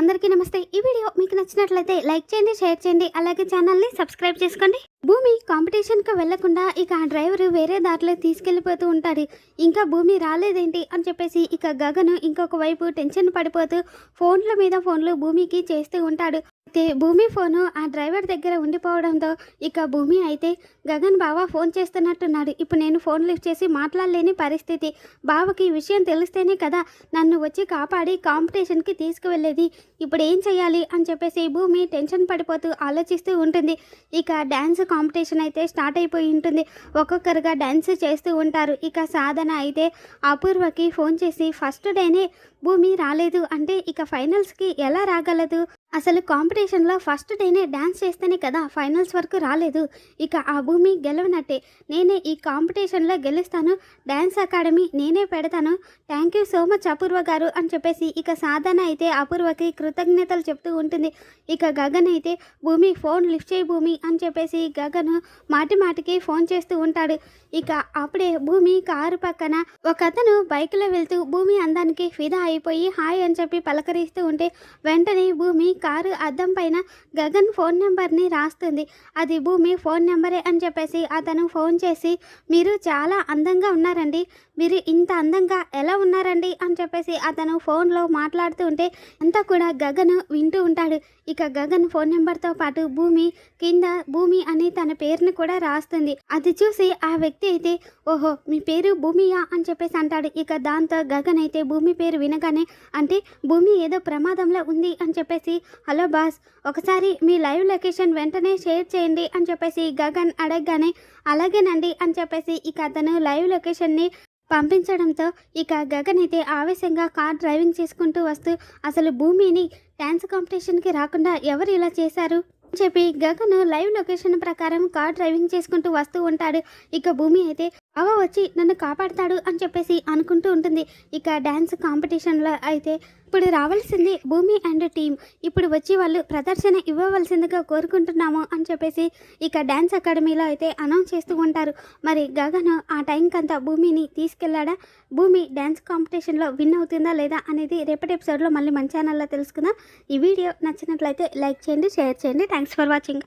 అందరికీ నమస్తే। ఈ వీడియో మీకు నచ్చినట్లయితే లైక్ చేయండి, షేర్ చేయండి, అలాగే ఛానల్ని సబ్స్క్రైబ్ చేసుకోండి। భూమి కాంపిటీషన్కి వెళ్లకుండా ఇక ఆ డ్రైవర్ వేరే దారిలో తీసుకెళ్లిపోతూ ఉంటాడు। ఇంకా భూమి రాలేదేంటి అని చెప్పేసి ఇక గగన్ ఇంకొక వైపు టెన్షన్ పడిపోతూ ఫోన్ల మీద ఫోన్లు భూమికి చేస్తూ ఉంటాడు। అయితే భూమి ఫోను ఆ డ్రైవర్ దగ్గర ఉండిపోవడంతో ఇక భూమి అయితే గగన్ బావ ఫోన్ చేస్తున్నట్టున్నాడు, ఇప్పుడు నేను ఫోన్ లిఫ్ట్ చేసి మాట్లాడలేని పరిస్థితి, బావకి ఈ విషయం తెలిస్తేనే కదా నన్ను వచ్చి కాపాడి కాంపిటీషన్కి తీసుకువెళ్ళేది, ఇప్పుడు ఏం చేయాలి అని చెప్పేసి భూమి టెన్షన్ పడిపోతూ ఆలోచిస్తూ ఉంటుంది। ఇక డ్యాన్స్ కాంపిటీషన్ అయితే స్టార్ట్ అయిపోయి ఉంటుంది। ఒక్కొక్కరుగా డ్యాన్స్ చేస్తూ ఉంటారు। ఇక సాధన అయితే అపూర్వకి ఫోన్ చేసి ఫస్ట్ డేనే భూమి రాలేదు అంటే ఇక ఫైనల్స్కి ఎలా రాగలదు, అసలు కాంపిటీషన్లో ఫస్ట్ డేనే డ్యాన్స్ చేస్తేనే కదా ఫైనల్స్ వరకు రాలేదు, ఇక ఆ భూమి గెలవనట్టే, నేనే ఈ కాంపిటీషన్లో గెలుస్తాను, డ్యాన్స్ అకాడమీ నేనే పెడతాను, థ్యాంక్ యూ సో మచ్ అపూర్వ గారు అని చెప్పేసి ఇక సాధన అయితే అపూర్వకి కృతజ్ఞతలు చెప్తూ ఉంటుంది। ఇక గగన్ అయితే భూమి ఫోన్ లిఫ్ట్ చేయి భూమి అని చెప్పేసి గగన్ మాటి మాటికి ఫోన్ చేస్తూ ఉంటాడు। ఇక అప్పుడే భూమి కారు పక్కన ఒక అతను బైక్లో వెళ్తూ భూమి అందానికి ఫిదా అయిపోయి హాయ్ అని చెప్పి పలకరిస్తూ ఉంటే వెంటనే భూమి కారు అద్దం పైన గగన్ ఫోన్ నెంబర్ని రాస్తుంది। అది భూమి ఫోన్ నెంబరే అని చెప్పేసి అతను ఫోన్ చేసి మీరు చాలా అందంగా ఉన్నారండి, మీరు ఇంత అందంగా ఎలా ఉన్నారండి అని చెప్పేసి అతను ఫోన్లో మాట్లాడుతూ ఉంటే అంతా కూడా గగన్ వింటూ ఉంటాడు। ఇక గగన్ ఫోన్ నెంబర్తో పాటు భూమి కింద భూమి అని తన పేరుని కూడా రాస్తుంది। అది చూసి ఆ వ్యక్తి అయితే ఓహో మీ పేరు భూమియా అని చెప్పేసి అంటాడు। ఇక దాంతో గగన్ అయితే భూమి పేరు వినగానే అంటే భూమి ఏదో ప్రమాదంలో ఉంది అని చెప్పేసి హలో బాస్ ఒకసారి మీ లైవ్ లొకేషన్ వెంటనే షేర్ చేయండి అని చెప్పేసి గగన్ అడగగానే అలాగేనండి అని చెప్పేసి ఇక అతను లైవ్ లొకేషన్ని పంపించడంతో ఇక గగన్ అయితే ఆవేశంగా కార్ డ్రైవింగ్ చేసుకుంటూ వస్తూ అసలు భూమిని డ్యాన్స్ కాంపిటీషన్కి రాకుండా ఎవరు ఇలా చేశారు అని చెప్పి గగన్ లైవ్ లొకేషన్ ప్రకారం కార్ డ్రైవింగ్ చేసుకుంటూ వస్తూ ఉంటాడు। ఇక భూమి అయితే బావ వచ్చి నన్ను కాపాడుతాడు అని చెప్పేసి అనుకుంటూ ఉంటుంది। ఇక డ్యాన్స్ కాంపిటీషన్లో అయితే ఇప్పుడు రావాల్సింది భూమి అండ్ టీం, ఇప్పుడు వచ్చి వాళ్ళు ప్రదర్శన ఇవ్వవలసిందిగా కోరుకుంటున్నాము అని చెప్పేసి ఇక డ్యాన్స్ అకాడమీలో అయితే అనౌన్స్ చేస్తూ ఉంటారు। మరి గగన్ ఆ టైంకంతా భూమిని తీసుకెళ్లాడా, భూమి డ్యాన్స్ కాంపిటీషన్లో విన్ అవుతుందా లేదా అనేది రేపటి ఎపిసోడ్లో మళ్ళీ మన ఛానల్లో తెలుసుకుందాం। ఈ వీడియో నచ్చినట్లయితే లైక్ చేయండి, షేర్ చేయండి, థ్యాంక్స్ ఫర్ వాచింగ్।